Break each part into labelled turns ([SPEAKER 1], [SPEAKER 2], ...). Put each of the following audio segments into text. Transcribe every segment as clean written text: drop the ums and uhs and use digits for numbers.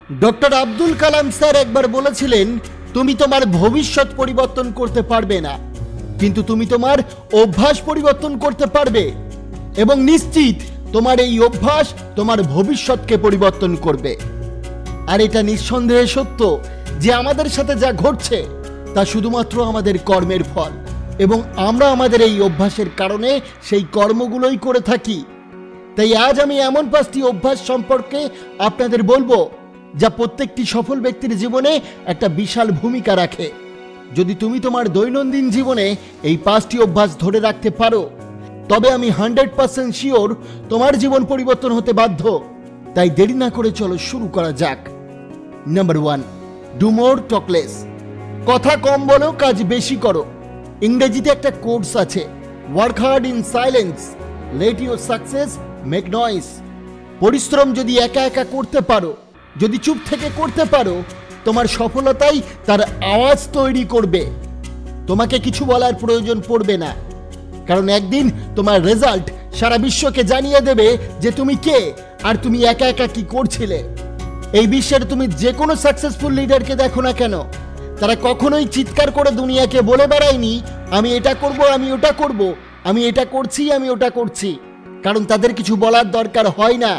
[SPEAKER 1] Doctor Abdul Kalam sir একবার বলেছিলেন, তুমি তোমার ভবিষ্যৎ পরিবর্তন করতে পারবে না, কিন্তু তুমি তোমার অভ্যাস পরিবর্তন করতে পারবে। এবং নিশ্চিত তোমার এই অভ্যাস তোমার ভবিষ্যৎকে পরিবর্তন করবে। আর এটা নিঃসন্দেহে সত্য যে আমাদের সাথে যা ঘটছে তা শুধুমাত্র আমাদের কর্মের ফল, এবং আমরা আমাদের এই অভ্যাসের কারণে সেই কর্মগুলোই করে থাকি। তাই আজ আমি এমন 5টি অভ্যাস সম্পর্কে আপনাদের বলবো যা প্রত্যেকটি সফল ব্যক্তির জীবনে একটা বিশাল ভূমিকা রাখে। যদি তুমি তোমার দৈনন্দিন জীবনে এই 5টি অভ্যাস ধরে রাখতে পারো, তবে আমি 100% শিওর তোমার জীবন পরিবর্তন হতে বাধ্য। তাই দেরি না করে চলো শুরু করা যাক। Number 1, do more talk less. কথা কম বলো, কাজ বেশি করো। ইংরেজিতে একটা কোর্স আছে, work hard in silence, let your success make noise. পরিশ্রম যদি একা একা করতে পারো, যদি চুপ থেকে করতে পারো, তোমার সফলতাই তার আওয়াজ তৈরি করবে। তোমাকে কিছু বলার প্রয়োজন পড়বে না, কারণ একদিন তোমার রেজাল্ট সারা বিশ্বকে জানিয়ে দেবে যে তুমি কে আর তুমি একা একা কি করছিলে। এই বিশ্বের তুমি যে কোনো সাকসেসফুল লিডারকে দেখো না কেন, তারা কখনোই চিৎকার করে দুনিয়াকে বলে বেড়ায়নি আমি এটা করব, আমি ওটা করব, আমি এটা করছি, আমি ওটা করছি। কারণ তাদের কিছু বলার দরকার হয় না,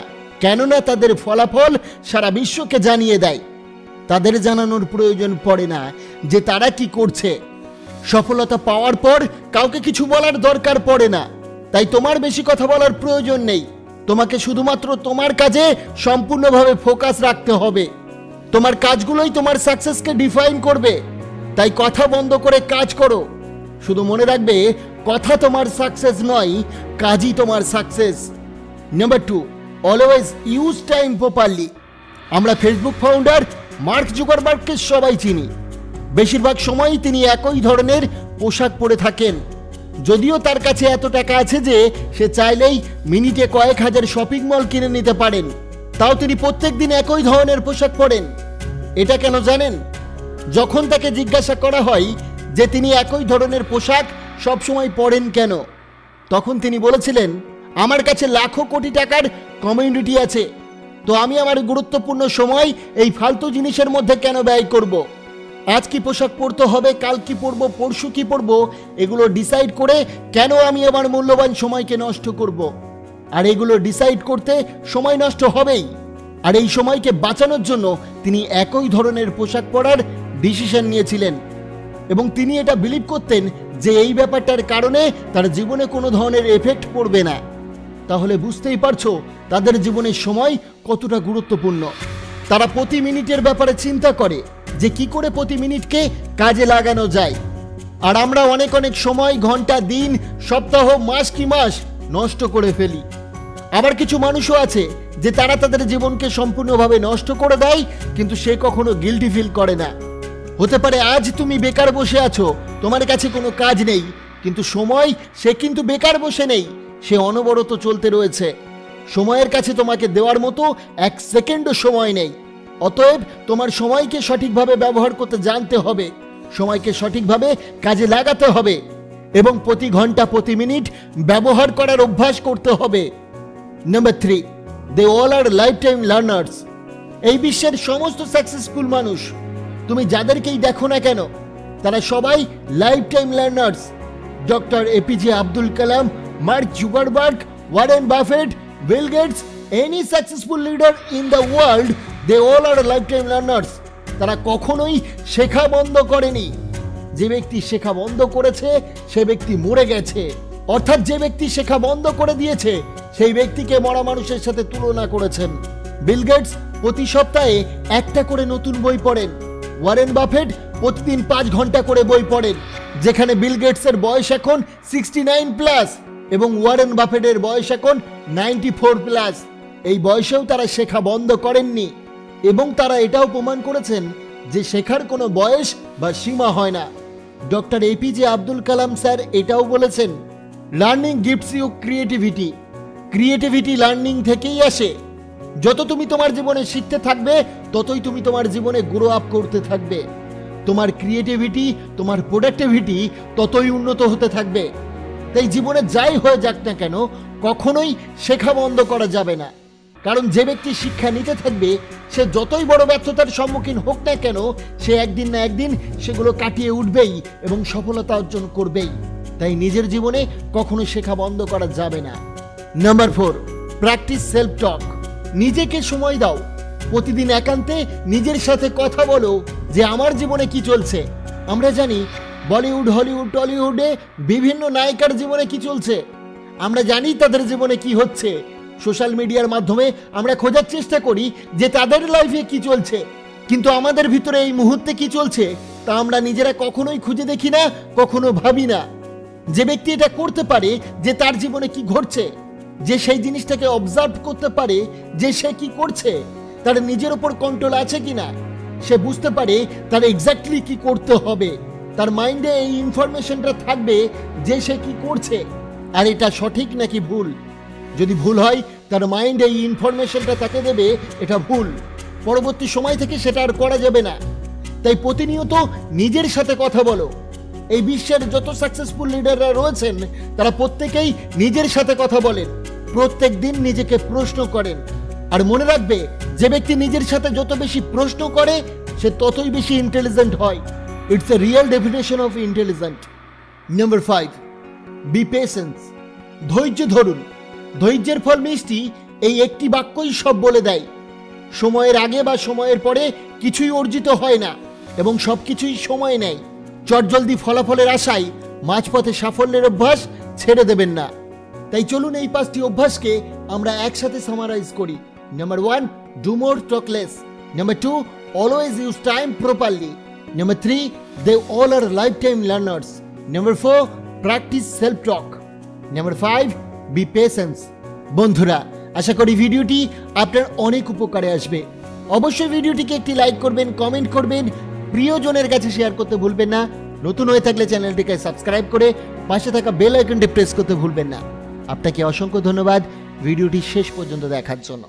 [SPEAKER 1] কেননা তাদের ফলাফল সারা বিশ্বকে জানিয়ে দেয়। তাদের জানানোর প্রয়োজন পড়ে না যে তারা কি করছে। সফলতা পাওয়ার পর কাউকে কিছু বলার দরকার পড়ে না। তাই তোমার বেশি কথা বলার প্রয়োজন নেই। তোমাকে শুধুমাত্র তোমার কাজে সম্পূর্ণভাবে ফোকাস রাখতে হবে। তোমার কাজগুলোই তোমার সাকসেসকে ডিফাইন করবে। তাই কথা বন্ধ করে কাজ করো। শুধু মনে রাখবে, কথা তোমার সাকসেস নয়, কাজই তোমার success. Number 2, always use time properly. আমরা ফেসবুক ফাউন্ডার মার্ক জুকারবার্গকে সবাই চিনি। বেশিরভাগ সময়ই তিনি একই ধরনের পোশাক পরে থাকেন। যদিও তার কাছে এত টাকা আছে যে সে চাইলেই মিনিটে কয়েক হাজার শপিং মল কিনে নিতে পারেন, তাও তিনি প্রত্যেক দিন একই ধরনের পোশাক পরেন। এটা কেন জানেন? যখন তাকে জিজ্ঞাসা করা হয় যে তিনি একই ধরনের পোশাক সবসময় পরেন কেন, তখন তিনি বলেছিলেন, আমার কাছে লাখো কোটি টাকার কমিউনিটি আছে, তো আমি আমার গুরুত্বপূর্ণ সময় এই ফালতু জিনিসের মধ্যে কেন ব্যয় করব? আজ কি পোশাক পরতে হবে, কাল কি পরবো, পরশু কি পরবো, এগুলো ডিসাইড করে কেন আমি আমার মূল্যবান সময়কে নষ্ট করব? আর এগুলো ডিসাইড করতে সময় নষ্ট হবেই। আর এই সময়কে বাঁচানোর জন্য তিনি একই ধরনের পোশাক পরার ডিসিশন নিয়েছিলেন, এবং তিনি এটা বিলিভ করতেন যে এই ব্যাপারটার কারণে তার জীবনে কোনো ধরনের এফেক্ট পড়বে না। তাহলে বুঝতেই পারছো তাদের জীবনের সময় কতটা গুরুত্বপূর্ণ। তারা প্রতি মিনিটের ব্যাপারে চিন্তা করে যে কি করে প্রতি মিনিটকে কাজে লাগানো যায়। আর আমরা অনেক সময়, ঘন্টা, দিন, সপ্তাহ, মাস কি মাস নষ্ট করে ফেলি। আবার কিছু মানুষও আছে যে তারা তাদের জীবনকে সম্পূর্ণভাবে নষ্ট করে দেয়, কিন্তু সে কখনো গিল্টি ফিল করে না। হতে পারে আজ তুমি বেকার বসে আছো, তোমার কাছে কোনো কাজ নেই, কিন্তু সময় সে কিন্তু বেকার বসে নেই, সে অনবরত চলতে রয়েছে। সময়ের কাছে তোমাকে দেওয়ার মতো 1 সেকেন্ডও সময় নেই। অতএব তোমার সময়কে সঠিকভাবে ব্যবহার করতে জানতে হবে, সময়কে সঠিকভাবে কাজে লাগাতে হবে, এবং প্রতি ঘন্টা প্রতি মিনিট ব্যবহার করার অভ্যাস করতে হবে। Number 3, they all are life time learners. এই বিশ্বের সমস্ত সাকসেসফুল মানুষ, তুমি যাদেরকেই দেখো না কেন, তারা সবাই life time learners. Doctor APJ Abdul Kalam, Mark Zuckerberg, Warren Buffett, Bill Gates, any successful leader in the world, they all are life time learners. তারা কখনোই শেখা বন্ধ করেনি। যে ব্যক্তি শেখা বন্ধ করেছে সে ব্যক্তি মরে গেছে। অর্থাৎ যে ব্যক্তি শেখা বন্ধ করে দিয়েছে সেই ব্যক্তিকে মরা মানুষের সাথে তুলনা করেছেন। বিল গেটস প্রতি সপ্তাহে একটা করে নতুন বই পড়েন। ওয়ারেন বাফেট প্রতিদিন 5 ঘন্টা করে বই পড়েন। যেখানে বিল গেটসের বয়স এখন 69+ এবং ওয়ারেন বাফেটের বয়স এখন 94+। এই বয়সেও তারা শেখা বন্ধ করেননি, এবং তারা এটাও প্রমাণ করেছেন যে শেখার কোনো বয়স বা সীমা হয় না। ডক্টর এপিজে আব্দুল কালাম স্যার এটাও বলেছেন, learning gives you creativity. Creativity learning থেকেই আসে। যত তুমি তোমার জীবনে শিখতে থাকবে, ততই তুমি তোমার জীবনে গ্রো আপ করতে থাকবে। তোমার ক্রিয়েটিভিটি, তোমার প্রোডাক্টিভিটি ততই উন্নত হতে থাকবে। তাই জীবনে যাই হয়ে যাক না কেন, কখনোই শেখা বন্ধ করা যাবে না। কারণ যে ব্যক্তি শিক্ষা নিতে থাকবে সে যতই বড় ব্যর্থতার সম্মুখীন হোক না কেন সে একদিন না একদিন সেগুলো কাটিয়ে উঠবেই এবং সফলতা অর্জন করবেই। তাই নিজের জীবনে কখনো শেখা বন্ধ করা যাবে না। নাম্বার 4, প্র্যাকটিস সেলফ টক। নিজেকে সময় দাও। প্রতিদিন একান্তে নিজের সাথে কথা বলো যে আমার জীবনে কি চলছে। আমরা জানি বলিউড, হলিউড, টলিউডে বিভিন্ন নায়িকার জীবনে কি চলছে, আমরা জানি তাদের জীবনে কি হচ্ছে। সোশ্যাল মিডিয়ার মাধ্যমে আমরা খোঁজার চেষ্টা করি যে তাদের লাইফে কি চলছে, কিন্তু আমাদের ভিতরে এই মুহূর্তে কি চলছে তা আমরা নিজেরা কখনোই খুঁজে দেখি না, কখনো ভাবি না। যে ব্যক্তি এটা করতে পারে যে তার জীবনে কি ঘটছে, যে সেই জিনিসটাকে অবজার্ভ করতে পারে যে সে কি করছে, তার নিজের উপর কন্ট্রোল আছে কিনা, সে বুঝতে পারে তার এক্স্যাক্টলি কি করতে হবে। তার মাইন্ডে এই ইনফরমেশনটা থাকবে যে সে কি করছে আর এটা সঠিক নাকি ভুল। যদি ভুল হয় তার মাইন্ড এই ইনফরমেশনটা তাকে দেবে এটা ভুল, পরবর্তী সময় থেকে সেটা আর করা যাবে না। তাই প্রতিনিয়ত নিজের সাথে কথা বলো। এই বিশ্বের যত সাকসেসফুল লিডাররা রয়েছেন তারা প্রত্যেকেই নিজের সাথে কথা বলেন, প্রত্যেক দিন নিজেকে প্রশ্ন করেন। আর মনে রাখবে যে ব্যক্তি নিজের সাথে যত বেশি প্রশ্ন করে সে ততই বেশি ইন্টেলিজেন্ট হয়। It's a real definition of intelligent. Number 5, be patience. ধৈর্য ধরুন। ধৈর্যের ফল মিষ্টি, এই একটি বাক্যই সব বলে দেয়। সময়ের আগে বা সময়ের পরে কিছুই অর্জিত হয় না এবং সবকিছুই সময় নেয়। চটজলদি ফলাফলের আশায় মাঝপথে সাফল্যের অভ্যাস ছেড়ে দেবেন না। তাই চলুন এই 5টি অভ্যাসকে আমরা একসাথে সামারাইজ করি। Number 1, do more talk less. Number 2, always use time properly. Number 3, they all are life time learners. Number 4, practice self talk. Number 5, be patience. বন্ধুরা, আশা করি ভিডিওটি আপনার অনেক উপকারে আসবে। অবশ্যই ভিডিওটিকে একটি লাইক করবেন, কমেন্ট করবেন, প্রিয়জনের কাছে শেয়ার করতে ভুলবেন না। নতুন হয়ে থাকলে চ্যানেলটিকে সাবস্ক্রাইব করে পাশে থাকা বেল আইকনটি প্রেস করতে ভুলবেন না। আপনাকে অসংখ্য ধন্যবাদ ভিডিওটি শেষ পর্যন্ত দেখার জন্য।